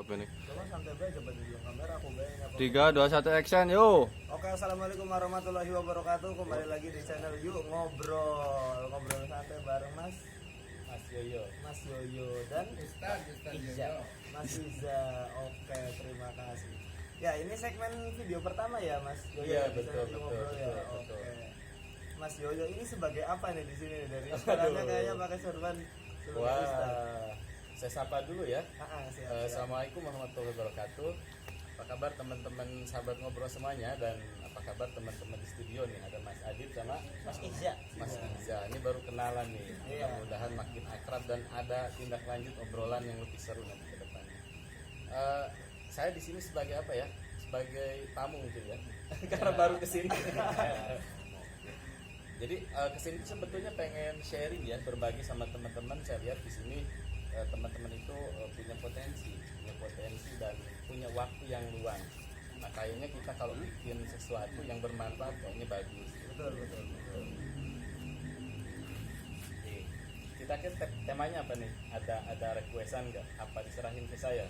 apa nih? Coba santai aja coba di belakang kamera aku bayangin apa. 3, 2, 1 action yuk. Oke, assalamualaikum warahmatullahi wabarakatuh. Kembali lagi di channel Yuk Ngobrol santai bareng Mas Yoyo, Mas Yoyo dan Ustaz Iza. Mas Iza. Oke, terima kasih. Ya, ini segmen video pertama ya Mas Yoyo. Iya, di betul, channel Yuk betul, Ngobrol ya. betul. Oke. Mas Yoyo ini sebagai apa nih di sini nih? Dari istilahnya kayaknya pakai sorban. Wah, saya sapa dulu ya. Siap. Assalamualaikum warahmatullahi wabarakatuh. Apa kabar teman-teman sahabat ngobrol semuanya, dan apa kabar teman-teman di studio nih? Ada Mas Adit sama Mas Iza. Mas Iza. Ini baru kenalan nih. Iya. Mudah-mudahan makin akrab dan ada tindak lanjut obrolan yang lebih seru nanti ke depannya. Saya di sini sebagai apa ya? Sebagai tamu mungkin ya. Karena baru kesini. Jadi kesini sebetulnya pengen sharing ya, berbagi sama teman-teman. Saya lihat di sini teman-teman itu punya potensi dan punya waktu yang luang. Nah, kayaknya kita kalau bikin sesuatu yang bermanfaat kayaknya bagus. Betul. Oke. Kita temanya apa nih? Ada requestan nggak? Apa diserahin ke saya?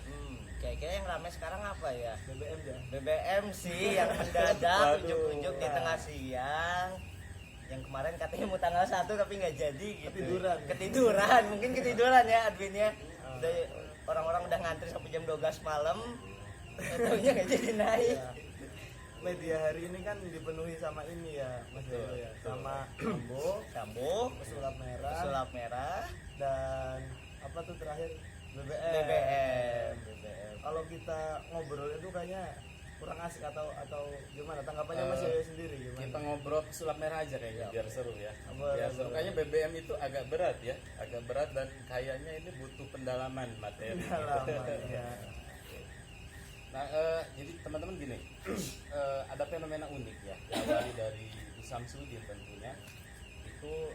Kayaknya yang ramai sekarang apa ya? BBM ya. BBM sih yang mendadak Waduh. ujuk-ujuk di tengah siang. Yang kemarin katanya mau tanggal 1 tapi nggak jadi gitu. Ketiduran, mungkin ketiduran ya adminnya. Udah, orang-orang udah ngantri sampai jam 12 malam. Taunya nggak jadi naik. Ya. Media hari ini kan dipenuhi sama ini ya Mas Yoyo ya. Sama Sambo, pesulap sulap merah, dan apa tuh terakhir BBM. BBM. Kalau kita ngobrol itu kayaknya kurang asik atau gimana tanggapannya Mas Yoyo sendiri gimana? Kita ngobrol sulap merah aja kayaknya biar seru ya. Boleh, Biar seru. boleh. Kayaknya BBM itu agak berat ya, agak berat dan kayaknya ini butuh pendalaman materi. Ya. Nah, jadi teman-teman gini, ada fenomena unik ya, diawali dari Ibu Samsudin tentunya. Itu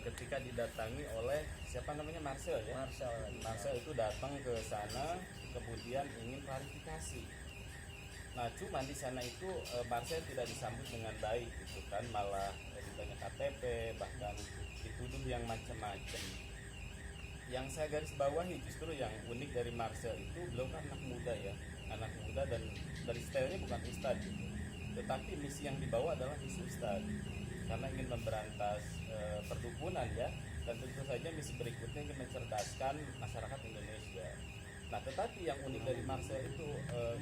ketika didatangi oleh siapa namanya, Marcel ya. Marcel itu datang ke sana, kemudian ingin klarifikasi. Nah, cuma di sana itu Marcel tidak disambut dengan baik gitu kan, malah ditanya KTP, bahkan dituduh yang macam-macam. Yang saya garis bawahi justru yang unik dari Marcel itu, beliau kan anak muda ya, anak muda dan dari stylenya bukan ustadz gitu. Tetapi misi yang dibawa adalah misi ustadz, karena ingin memberantas perdukunan ya, dan tentu saja misi berikutnya ingin mencerdaskan masyarakat Indonesia. Nah, tetapi yang unik dari Marcel itu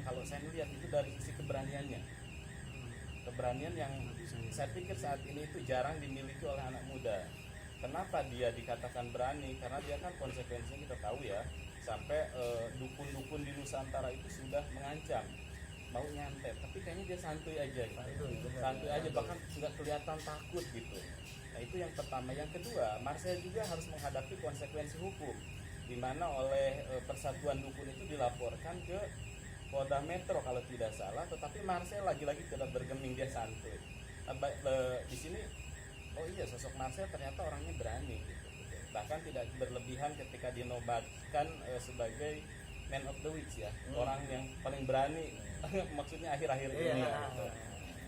kalau saya melihat itu dari sisi keberaniannya. Keberanian yang saya pikir saat ini itu jarang dimiliki oleh anak muda. Kenapa dia dikatakan berani? Karena dia kan konsekuensinya kita tahu ya. Sampai dukun-dukun di Nusantara itu sudah mengancam mau nyantet, tapi kayaknya dia santuy aja gitu. Santuy aja, bahkan nggak kelihatan takut gitu. Nah, itu yang pertama. Yang kedua, Marcel juga harus menghadapi konsekuensi hukum, di mana oleh Persatuan Dukun itu dilaporkan ke Polda Metro kalau tidak salah, tetapi Marcel lagi-lagi tidak bergeming, dia santuy. Nah, di sini oh iya, sosok Marcel ternyata orangnya berani gitu. Bahkan tidak berlebihan ketika dinobatkan sebagai man of the week ya, orang yang paling berani maksudnya akhir-akhir ini gitu.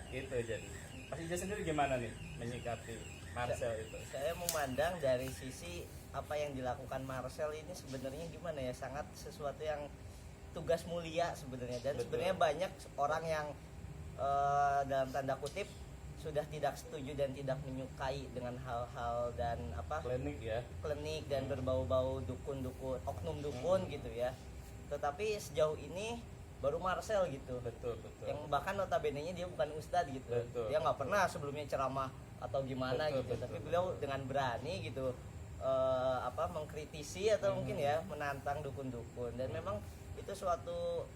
Gitu. Jadi Mas Ija sendiri gimana nih menyikapi Marcel itu? Saya memandang dari sisi apa yang dilakukan Marcel ini sebenarnya gimana ya, sangat sesuatu yang tugas mulia sebenarnya, dan Betul. sebenarnya banyak orang yang dalam tanda kutip sudah tidak setuju dan tidak menyukai dengan hal-hal dan apa klinik dan berbau-bau dukun-dukun, oknum dukun gitu ya. Tetapi sejauh ini baru Marcel gitu, Betul. yang bahkan notabene-nya dia bukan ustadz gitu. Betul, Dia nggak pernah sebelumnya ceramah atau gimana gitu. Tapi beliau dengan berani gitu mengkritisi atau mungkin ya menantang dukun-dukun, dan memang itu suatu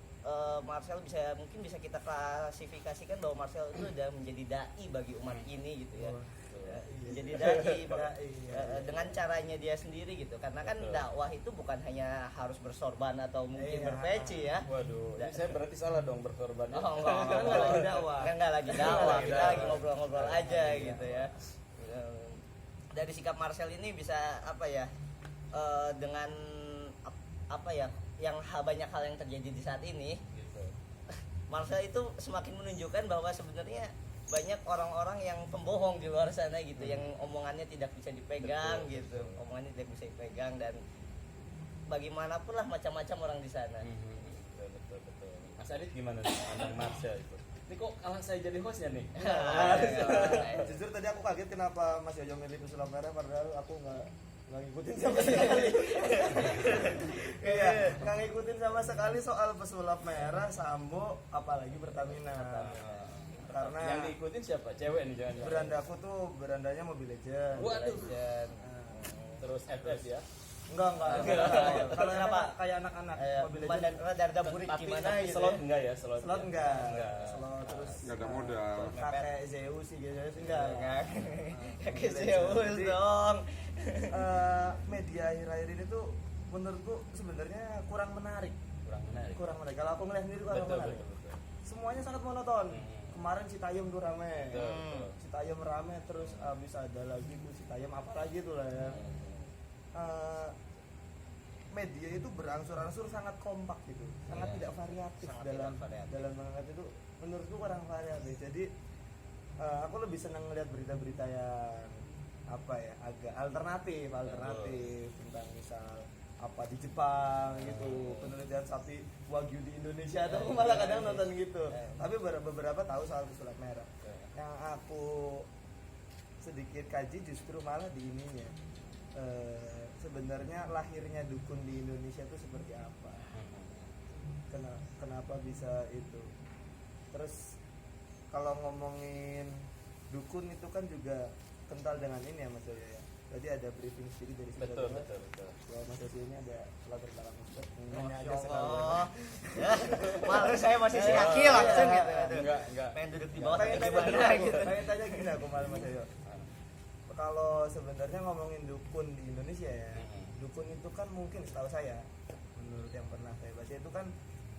Marcel mungkin bisa kita klasifikasikan bahwa Marcel itu sudah menjadi dai bagi umat ini gitu ya. Menjadi dai dengan caranya dia sendiri gitu, karena kan dakwah itu bukan hanya harus bersorban atau mungkin berpeci ya. Waduh, ini saya berarti salah dong berkorban. Oh enggak lagi dakwah. Enggak lagi dakwah, kita lagi ngobrol-ngobrol aja gitu ya. Dari sikap Marcel ini bisa apa ya, dengan apa ya, yang banyak hal yang terjadi di saat ini Gitu. Marcel itu semakin menunjukkan bahwa sebenarnya banyak orang-orang yang pembohong di luar sana gitu, yang omongannya tidak bisa dipegang. Omongannya tidak bisa dipegang, dan bagaimanapun lah macam-macam orang di sana. betul. Mas Adit gimana nih pandang Marcel itu? Ini kok kalah saya jadi hostnya nih? Jujur tadi aku kaget kenapa Mas Yoyo milih pesulap merah padahal aku nggak ngikutin sama sekali. Iya, nggak ngikutin sama sekali soal pesulap merah, Sambo, apalagi Pertamina. Karena yang diikutin siapa? Cewek nih jangan-jangan. beranda aku tuh berandanya Mobile Legends. Waduh. Legend. Terus FF ya. Enggak. Kalau Kenapa? kayak anak-anak Mobile Dan Legends. darda burik Tapi gimana gitu. slot enggak ya? Slot Enggak. Enggak. Slot terus Nggak ada modal. kakek Zeus sih gitu enggak. Kayak Zeus Jadi, dong. media akhir-akhir ini tuh menurutku sebenarnya kurang menarik. Kurang menarik. Kalau aku ngeliat sendiri kurang Betul, menarik. betul. Semuanya sangat monoton. Kemarin Citayam tuh rame. Betul. Citayam rame terus abis ada lagi tuh Citayam apa lagi tuh lah ya. Media itu berangsur-angsur sangat kompak gitu, sangat Iya. tidak variatif Sangat dalam tidak variatif. dalam mengangkat itu. Menurutku kurang variatif. Jadi aku lebih senang melihat berita-berita yang apa ya, agak alternatif tentang misal apa di Jepang gitu, penelitian sapi wagyu di Indonesia atau malah kadang nonton gitu. Tapi beberapa tahu soal pesulap merah. Yang aku sedikit kaji justru malah di ininya. Sebenarnya lahirnya dukun di Indonesia itu seperti apa? Kenapa bisa itu? Terus kalau ngomongin dukun itu kan juga kental dengan ini ya Mas Yoyo ya. Tadi ada briefing sedikit dari Betul. bahwa Mas Yoyo ini ada latar belakang Ustaz. Nanya aja Masya sekali. Allah. Ya, malu saya posisi kaki langsung gitu. Enggak. Pengen duduk di bawah Pengen tapi tanya gimana gini, gitu. pengen tanya gini aku malu Mas Yoyo. Kalau sebenarnya ngomongin dukun di Indonesia ya, dukun itu kan mungkin setahu saya, menurut yang pernah saya baca itu kan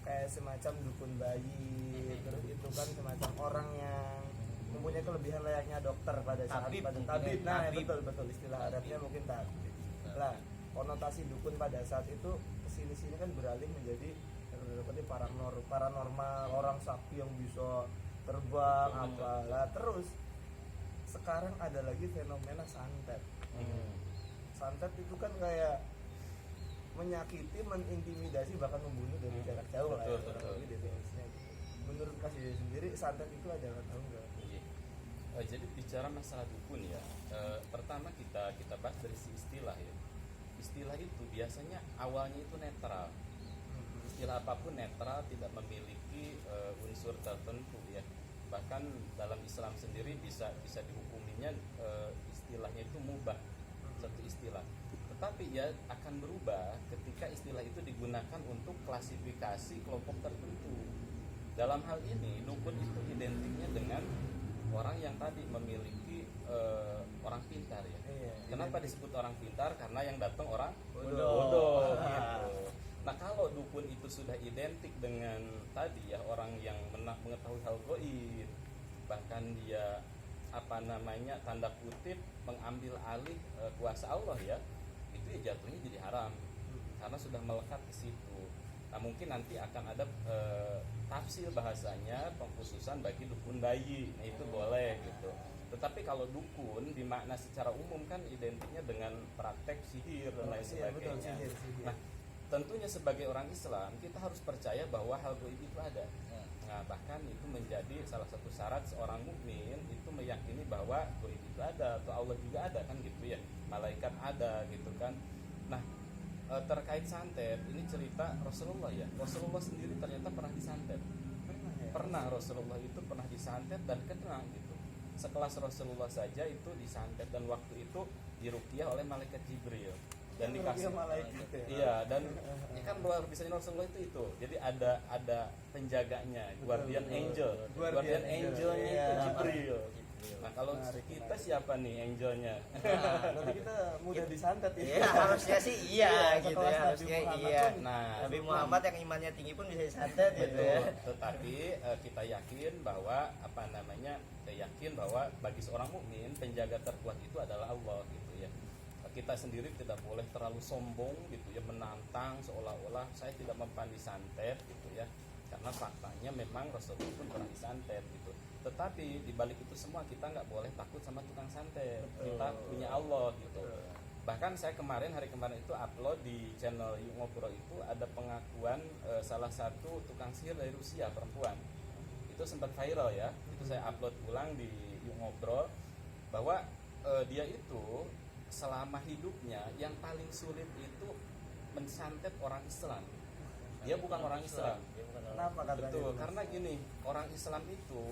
kayak semacam dukun bayi, terus itu kan semacam orang yang mempunyai kelebihan layaknya dokter pada saat Tabib pada mungkin tabib. ya, Nah, tabib. betul istilah Arabnya mungkin tabib. Lah, konotasi dukun pada saat itu kesini-sini kan beralih menjadi seperti paranormal, orang sakti yang bisa terbang apalah. Terus sekarang ada lagi fenomena santet. Santet itu kan kayak menyakiti, menintimidasi, bahkan membunuh dari jarak jauh lah ya, Betul. kurang lebih definisinya gitu. Menurut Mas Yoyo sendiri santet itu adalah tahu nggak? Iya. Jadi bicara masalah dukun ya, pertama kita bahas dari si istilah ya. Istilah itu biasanya awalnya itu netral. Istilah apapun netral, tidak memiliki unsur tertentu ya. Bahkan dalam Islam sendiri bisa dihukuminya istilahnya itu mubah, satu istilah. Tetapi ya akan berubah ketika istilah itu digunakan untuk klasifikasi kelompok tertentu. Dalam hal ini dukun itu identiknya dengan orang yang tadi memiliki orang pintar ya. Kenapa disebut orang pintar? Karena yang datang orang bodoh gitu. Nah kalau dukun itu sudah identik dengan tadi ya orang yang mengetahui hal gaib, bahkan dia tanda kutip mengambil alih kuasa Allah ya, itu ya jatuhnya jadi haram karena sudah melekat ke situ. Nah mungkin nanti akan ada tafsir bahasanya pengkhususan bagi dukun bayi, nah itu boleh gitu. Tetapi kalau dukun dimakna secara umum kan identiknya dengan praktek sihir dan lain sebagainya. Nah tentunya sebagai orang Islam kita harus percaya bahwa hal gaib itu ada. Nah bahkan itu menjadi salah satu syarat seorang mukmin itu meyakini bahwa gaib itu ada atau Allah juga ada kan gitu ya, malaikat ada gitu kan. Nah terkait santet ini cerita Rasulullah ya, Rasulullah sendiri ternyata pernah disantet. Pernah Rasulullah itu pernah disantet dan kena gitu. Sekelas Rasulullah saja itu disantet dan waktu itu diruqyah oleh malaikat Jibril dan dikasih malaikat ya. iya dan ya kan luar biasanya Rasulullah itu jadi ada penjaganya, guardian angel, guardian angelnya itu Iya. Jibril. Nah kalau kita siapa nih angelnya? Berarti kita mudah disantet Iya, harusnya sih iya gitu Sekelas ya, Nabi harusnya Muhammad iya. pun. Nah Nabi Muhammad yang imannya tinggi pun bisa disantet gitu betul. ya. Tetapi kita yakin bahwa yakin bahwa bagi seorang mukmin penjaga terkuat itu adalah Allah gitu ya. Kita sendiri tidak boleh terlalu sombong gitu ya, menantang seolah-olah saya tidak mempan disantet gitu ya, karena faktanya memang Rasulullah pun pernah disantet gitu. Tetapi di balik itu semua kita nggak boleh takut sama tukang santet. Kita punya Allah gitu. Bahkan saya hari kemarin itu upload di channel Yuk Ngobrol itu ada pengakuan salah satu tukang sihir dari Rusia, perempuan. Itu sempat viral ya. Itu saya upload ulang di Yuk Ngobrol bahwa dia itu selama hidupnya yang paling sulit itu mensantet orang Islam. Dia bukan orang Islam. Kenapa katanya? Betul, karena gini, orang Islam itu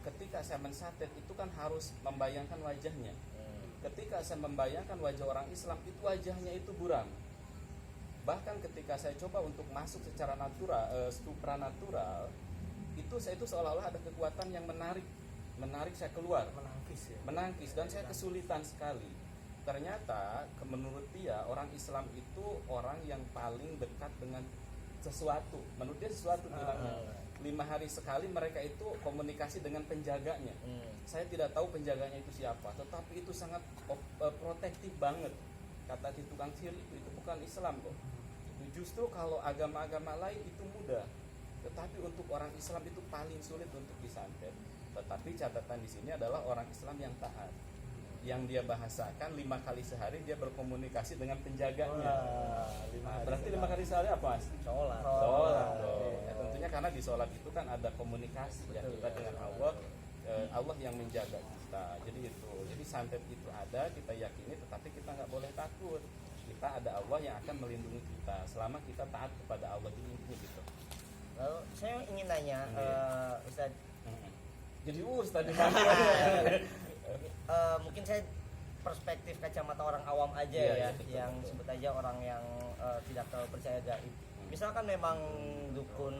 ketika saya mensantet itu kan harus membayangkan wajahnya. Ketika saya membayangkan wajah orang Islam itu wajahnya itu buram. Bahkan ketika saya coba untuk masuk secara natural, supranatural, itu saya itu seolah-olah ada kekuatan yang menarik saya keluar, menangkis dan saya kesulitan sekali. Ternyata menurut dia orang Islam itu orang yang paling dekat dengan sesuatu. Menurut dia sesuatu bilangnya. 5 hari sekali mereka itu komunikasi dengan penjaganya. Saya tidak tahu penjaganya itu siapa, tetapi itu sangat protektif banget. Kata si tukang sihir itu bukan Islam kok. Justru kalau agama-agama lain itu mudah, tetapi untuk orang Islam itu paling sulit untuk disantet. Tetapi catatan di sini adalah orang Islam yang taat, yang dia bahasakan 5 kali sehari dia berkomunikasi dengan penjaganya. Berarti 5 kali sehari apa Mas? Sholat. Ya, tentunya karena di sholat itu kan ada komunikasi ya kita dengan Allah, Allah yang menjaga kita. Jadi itu, jadi santet itu ada, kita yakini, tetapi kita nggak boleh takut. Kita ada Allah yang akan melindungi kita selama kita taat kepada Allah ini gitu. Lalu saya ingin nanya, Ustaz. Jadi tadi mungkin saya perspektif kacamata orang awam aja Iya, ya, betul, yang betul. sebut aja orang yang tidak terlalu percaya gaib. Misalkan memang dukun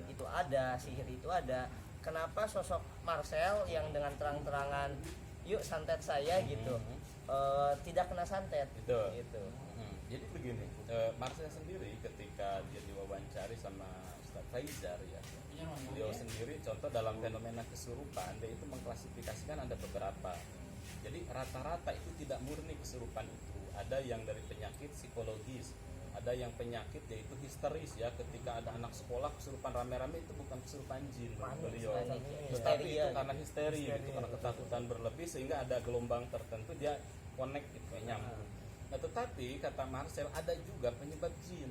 itu ada, sihir itu ada, kenapa sosok Marcel yang dengan terang-terangan yuk santet saya gitu tidak kena santet? Betul. Gitu. Jadi begini, Marcel sendiri ketika dia diwawancari sama Ustadz Faizar ya, beliau sendiri contoh dalam fenomena kesurupan dia itu mengklasifikasikan ada beberapa. Jadi rata-rata itu tidak murni kesurupan itu, ada yang dari penyakit psikologis, ada yang penyakit yaitu histeris ya, ketika ada anak sekolah kesurupan rame-rame itu bukan kesurupan jin menurut beliau, tetapi itu karena histeri gitu, karena ketakutan berlebih sehingga ada gelombang tertentu dia connect gitu, nyambung. Nah, tetapi kata Marcel ada juga penyebab jin,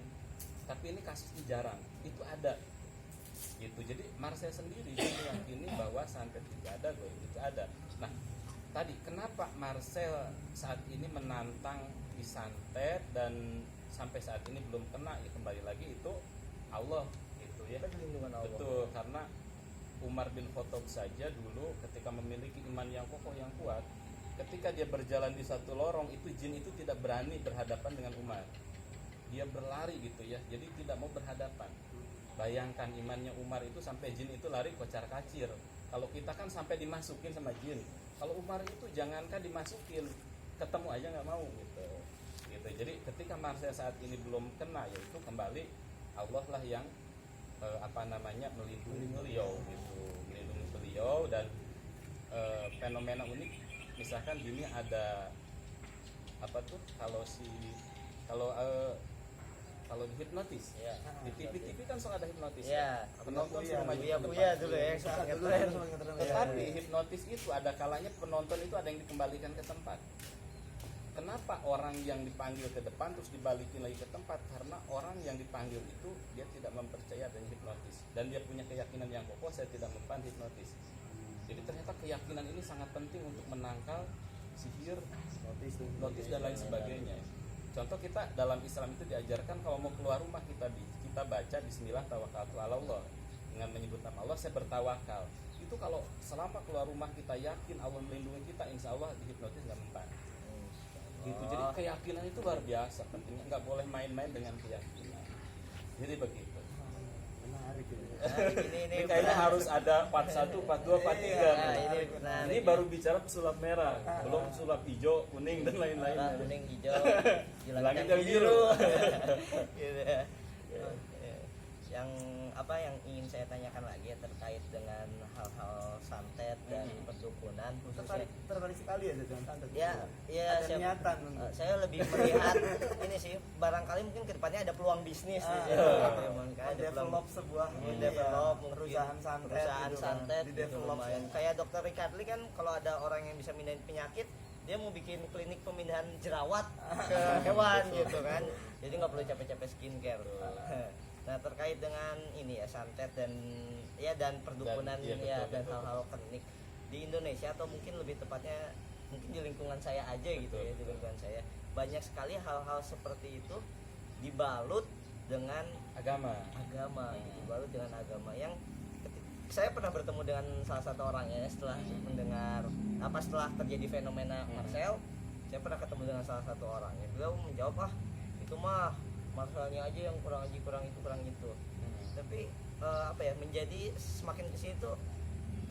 tapi ini kasusnya jarang, itu ada gitu. Jadi Marcel sendiri dia meyakini bahwa santet itu ada, goib itu ada. Nah, tadi kenapa Marcel saat ini menantang disantet dan sampai saat ini belum kena, ya kembali lagi itu Allah gitu ya. Perlindungan Allah. Betul, karena Umar bin Khattab saja dulu ketika memiliki iman yang kokoh yang kuat, ketika dia berjalan di satu lorong itu jin itu tidak berani berhadapan dengan Umar. Dia berlari gitu ya, jadi tidak mau berhadapan. Bayangkan imannya Umar itu sampai jin itu lari kocar kacir. Kalau kita kan sampai dimasukin sama jin. Kalau Umar itu jangankan dimasukin, ketemu aja nggak mau gitu. Jadi ketika Marcel saat ini belum kena, yaitu kembali Allah lah yang melindungi beliau gitu, melindungi beliau. Dan fenomena unik misalkan gini, ada kalau hipnotis Ya. di TV kan suka ada hipnotis Ya. penonton suruh maju ke Buya depan. dulu ya, sangat keren. Tetapi hipnotis itu ada kalanya penonton itu ada yang dikembalikan ke tempat. Kenapa orang yang dipanggil ke depan terus dibalikin lagi ke tempat? Karena orang yang dipanggil itu dia tidak mempercayai adanya hipnotis dan dia punya keyakinan yang kokoh, saya tidak mempan hipnotis. Jadi ternyata keyakinan ini sangat penting untuk menangkal sihir, hipnotis dan lain sebagainya. Contoh kita dalam Islam itu diajarkan kalau mau keluar rumah kita baca Bismillah tawakkaltu ala Allah, dengan menyebut nama Allah saya bertawakal. Itu kalau selama keluar rumah kita yakin Allah melindungi kita, insya Allah di hipnotis nggak mempan. Gitu. Jadi keyakinan itu luar biasa pentingnya, nggak boleh main-main dengan keyakinan. Jadi begitu. Menarik ini. Ini kayaknya harus ada part 1, part 2, part 3. Ini baru bicara pesulap merah, belum pesulap hijau, kuning dan lain-lain. Kuning, hijau, Langit yang biru. Gitu ya. Yang ingin saya tanyakan lagi ya, terkait dengan hal-hal santet dan perdukunan khususnya. Tertarik sekali ya dengan santet. Ya, Ada niatan untuk. saya lebih melihat ini sih, barangkali mungkin kedepannya ada peluang bisnis di situ. Develop sebuah develop perusahaan santet, perusahaan gitu kan. santet Di gitu, develop lumayan. Kayak dokter Ricardli kan kalau ada orang yang bisa mindahin penyakit dia mau bikin klinik pemindahan jerawat ke hewan gitu kan, jadi nggak perlu capek-capek skincare. Nah terkait dengan ini ya santet dan perdukunan Dan, iya, ya betul, dan betul, hal-hal klinik di Indonesia, atau mungkin lebih tepatnya mungkin di lingkungan saya aja gitu ya, di lingkungan saya banyak sekali hal-hal seperti itu dibalut dengan agama. gitu, dibalut dengan agama yang saya pernah bertemu dengan salah satu orangnya setelah mendengar setelah terjadi fenomena Marcel. Saya pernah ketemu dengan salah satu orangnya, beliau menjawab itu mah Marcelnya aja yang kurang itu. Tapi menjadi semakin kesini tuh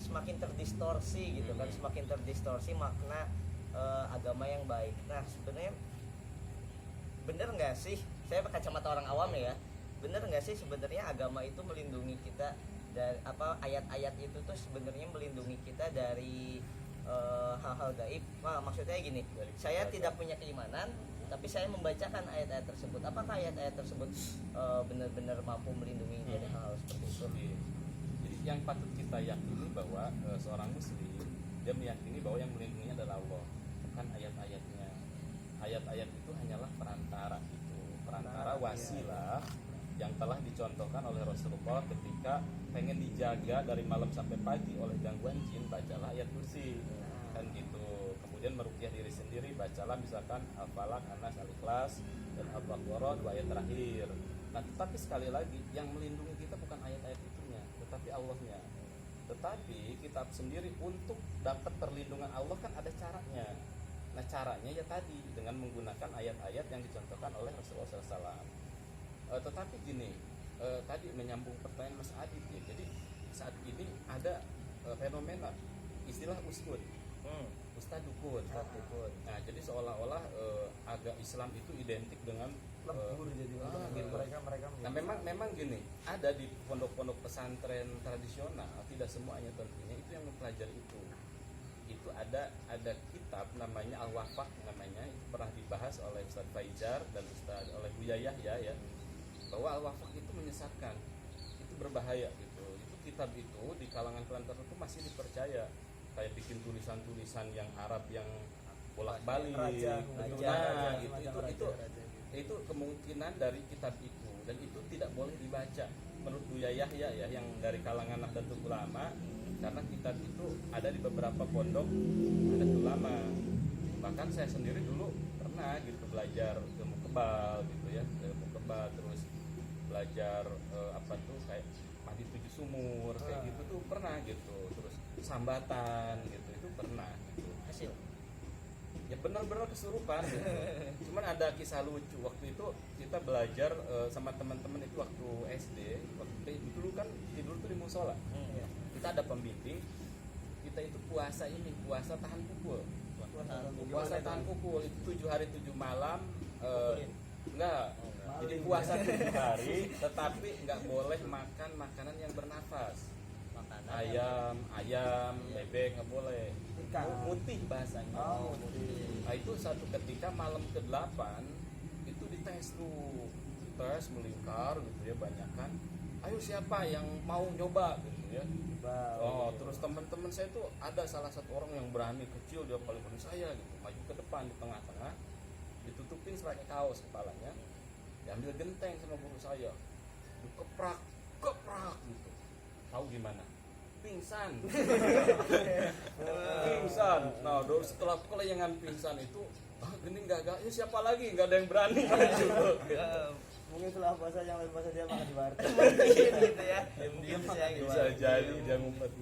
semakin terdistorsi gitu kan, semakin terdistorsi makna agama yang baik. Nah sebenarnya bener nggak sih, saya pakai kacamata orang awam ya, bener nggak sih sebenarnya agama itu melindungi kita dari ayat-ayat itu tuh sebenarnya melindungi kita dari hal-hal gaib? Maksudnya gini, saya tidak punya keimanan tapi saya membacakan ayat-ayat tersebut, apakah ayat-ayat tersebut benar-benar mampu melindungi dari hal seperti itu? Jadi yang patut kita yakini bahwa seorang muslim dia meyakini bahwa yang melindunginya adalah Allah, bukan ayat-ayatnya. Ayat-ayat itu hanyalah perantara wasilah yang telah dicontohkan oleh Rasulullah ketika pengen dijaga dari malam sampai pagi oleh gangguan jin, bacalah ayat kursi kan gitu. Kemudian meruqyah diri sendiri, bacalah misalkan Al-Falaq, An-Nas, Al-Ikhlas dan Al-Baqarah 2 ayat terakhir. Nah tetapi sekali lagi yang melindungi kita bukan ayat-ayat itunya, tetapi Allahnya. Tetapi kita sendiri untuk dapat perlindungan Allah kan ada caranya. Nah caranya ya tadi dengan menggunakan ayat-ayat yang dicontohkan oleh Rasulullah SAW. Tetapi gini, tadi menyambung pertanyaan Mas Adit ya. Jadi saat ini ada fenomena istilah uskud, ustadz dukun. Nah jadi seolah-olah agama Islam itu identik dengan lebur jadi gitu. mereka Nah memang gini, ada di pondok-pondok pesantren tradisional, tidak semuanya tentunya itu yang mempelajari itu ada kitab namanya Al-Wafaq namanya, itu pernah dibahas oleh Ustaz Faizar dan oleh Buya Yahya ya, bahwa Al-Wafaq itu menyesatkan, itu berbahaya gitu. Itu kitab itu di kalangan tertentu masih dipercaya, kayak bikin tulisan-tulisan yang Arab yang bolak-balik. Itu kemungkinan dari kitab itu, dan itu tidak boleh dibaca menurut Buya Yahya ya, yang dari kalangan Nahdlatul Ulama, karena kitab itu ada di beberapa pondok Nahdlatul Ulama. Bahkan saya sendiri dulu pernah gitu belajar ilmu kebal gitu ya, terus belajar kayak padi 7 sumur kayak gitu tuh pernah gitu, terus sambatan gitu itu pernah gitu. Hasil Ya benar-benar kesurupan gitu. Cuman ada kisah lucu waktu itu kita belajar sama teman-teman itu waktu SD, dulu kan tidur tuh di musola. Kita ada pembimbing, kita itu puasa tahan pukul. Puasa tahan pukul itu 7 hari 7 malam. Enggak. Jadi puasa 7 hari tetapi enggak boleh makan makanan yang bernafas. Ayam, bebek nggak boleh. Mutih bahasanya. Nah itu satu ketika malam ke-8 itu dites tuh, melingkar gitu ya, banyak kan. Ayo siapa yang mau nyoba gitu ya. Terus teman-teman saya tuh ada salah satu orang yang berani, kecil dia paling berani, saya gitu, maju ke depan di tengah-tengah, ditutupin pakai kaos kepalanya, diambil genteng sama guru saya, dikeprak gitu. Tahu gimana? Pingsan. Nah setelah kelayangan pingsan itu gini nggak ya siapa lagi, nggak ada yang berani maju. Mungkin setelah puasa yang lain puasa dia makan di warteg gitu ya, bisa jadi dia ngumpet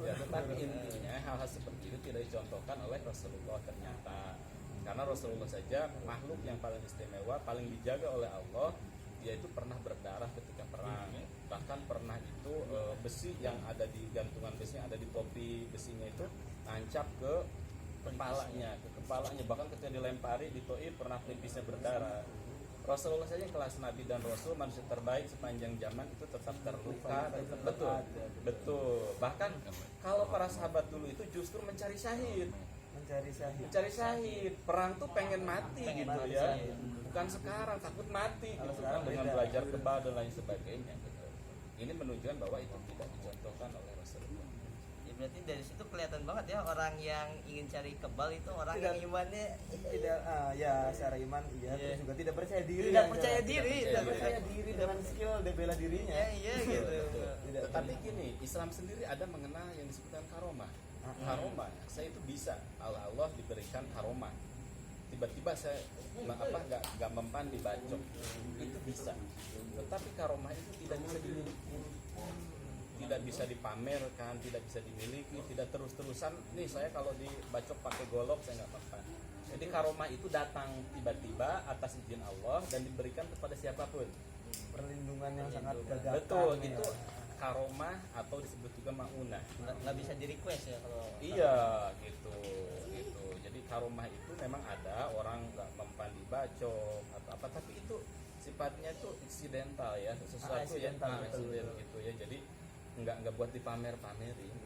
ya. Tetapi intinya hal-hal seperti itu tidak dicontohkan oleh Rasulullah ternyata, karena Rasulullah saja makhluk yang paling istimewa, paling dijaga oleh Allah. Dia itu pernah berdarah ketika perang, bahkan pernah itu besi yang ada di gantungan besi yang ada di topi besinya itu nancap ke kepalanya, bahkan ketika dilempari di toib pernah pelipisnya berdarah. Rasulullah saja kelas Nabi dan Rasul, manusia terbaik sepanjang zaman, itu tetap terluka dan betul. Bahkan kalau para sahabat dulu itu justru mencari syahid, perang tuh pengen mati gitu ya, bukan sekarang takut mati gitu kan, dengan belajar kebal dan lain sebagainya gitu. Ini menunjukkan bahwa itu tidak dicontohkan oleh Rasulullah. Jadi berarti dari situ kelihatan banget ya orang yang ingin cari kebal itu orang Tidak. yang imannya Tidak, ya secara iman iya, Iya. terus juga tidak percaya diri. tidak ya, percaya Tidak diri, percaya tidak diri. percaya diri dengan skill dia bela dirinya. ya iya gitu. Tidak. Tetapi gini, Islam sendiri ada mengenal yang disebutkan karomah. Karomah, saya itu bisa Allah diberikan karomah. Tiba-tiba saya nggak mempan dibacok, itu bisa. Tetapi karomah itu tidak bisa dimiliki, tidak bisa dipamerkan, tidak bisa dimiliki, tidak terus-terusan. Nih saya kalau dibacok pakai golok saya nggak mempan. Jadi karomah itu datang tiba-tiba atas izin Allah dan diberikan kepada siapapun. Perlindungan yang sangat Perlindungan. gagah. Betul, itu karomah atau disebut juga maunah. Nggak bisa di request ya kalau Iya, gitu. Jadi karomah itu memang ada orang nggak mempan dibacok atau apa, tapi itu sifatnya itu insidental ya, sesuatu Insidental, yang betul. insiden gitu ya. Jadi nggak buat dipamer-pamerin.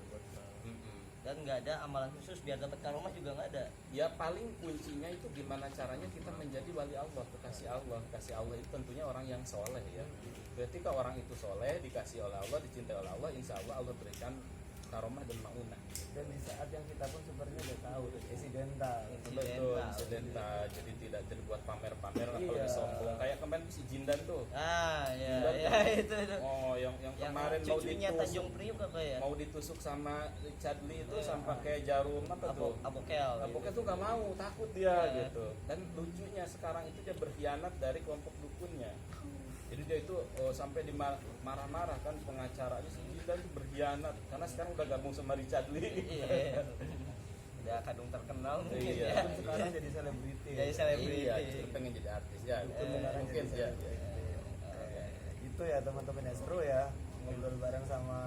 Mm-mm. dan nggak ada amalan khusus biar dapat karomah juga nggak ada. Ya paling kuncinya itu gimana caranya kita menjadi wali Allah, kekasih Allah. Kekasih Allah itu tentunya orang yang soleh ya. Ketika orang itu soleh, dikasih oleh Allah, dicintai oleh Allah, insya Allah Allah berikan karomah dan maunah. Dan di saat yang kita pun sebenarnya udah tahu insidental. Betul, insidental. Jadi tidak jadi buat pamer-pamer atau Iya. disombong. Kayak kemarin si Jindan tuh. Ya Jindan ya tuh. itu. Oh, yang kemarin mau cucunya ditusuk, Tanjung Priuk apa ya? mau ditusuk sama Richard Lee itu Iya. sampai pakai jarum apa tuh? Apokel. Pokoknya tuh gak mau, takut dia Iya. gitu. Dan lucunya sekarang itu dia berkhianat dari kelompok dukunnya. Jadi dia itu sampai dimarah-marah kan pengacaranya si Jindan tuh berkhianat karena sekarang udah gabung sama Richard Lee. Iya. Udah kadung terkenal mungkin Iya. ya. Pun sekarang jadi selebriti. Jadi selebriti. Iya, justru pengen jadi artis ya. Itu Beneran mungkin jadi ya. selebriti. Itu ya teman-teman ya, seru ya ngobrol bareng sama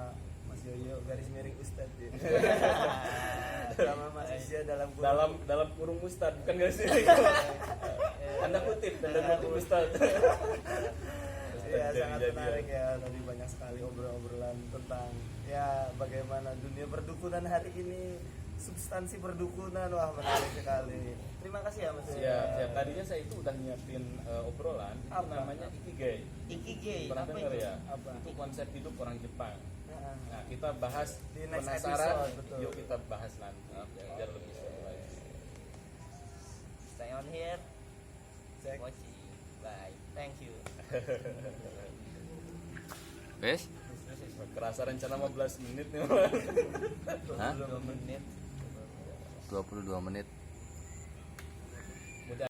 Mas Yoyo garis miring Ustadz ya. Sama Mas Isya dalam Dalam kurung Ustad bukan gak sih? Tanda kutip Ustad. Iya, sangat menarik ya, tadi banyak sekali obrolan tentang ya bagaimana dunia perdukunan hari ini, substansi perdukunan, wah menarik sekali. Terima kasih ya Mas. Siap. Tadinya saya itu udah nyiapin obrolan itu Apa? namanya Ikigai. Ikigai. Pernah Apa dengar itu? ya? Apa? Itu konsep hidup orang Jepang. Nah, Nah, kita bahas Di next penasaran, episode, betul. yuk kita bahas nanti biar lebih seru lagi. Stay on here. cek. Watching. Bye. Thank you. Wes? Kerasa rencana 15 menit nih. Hah? 2 menit. 22 menit.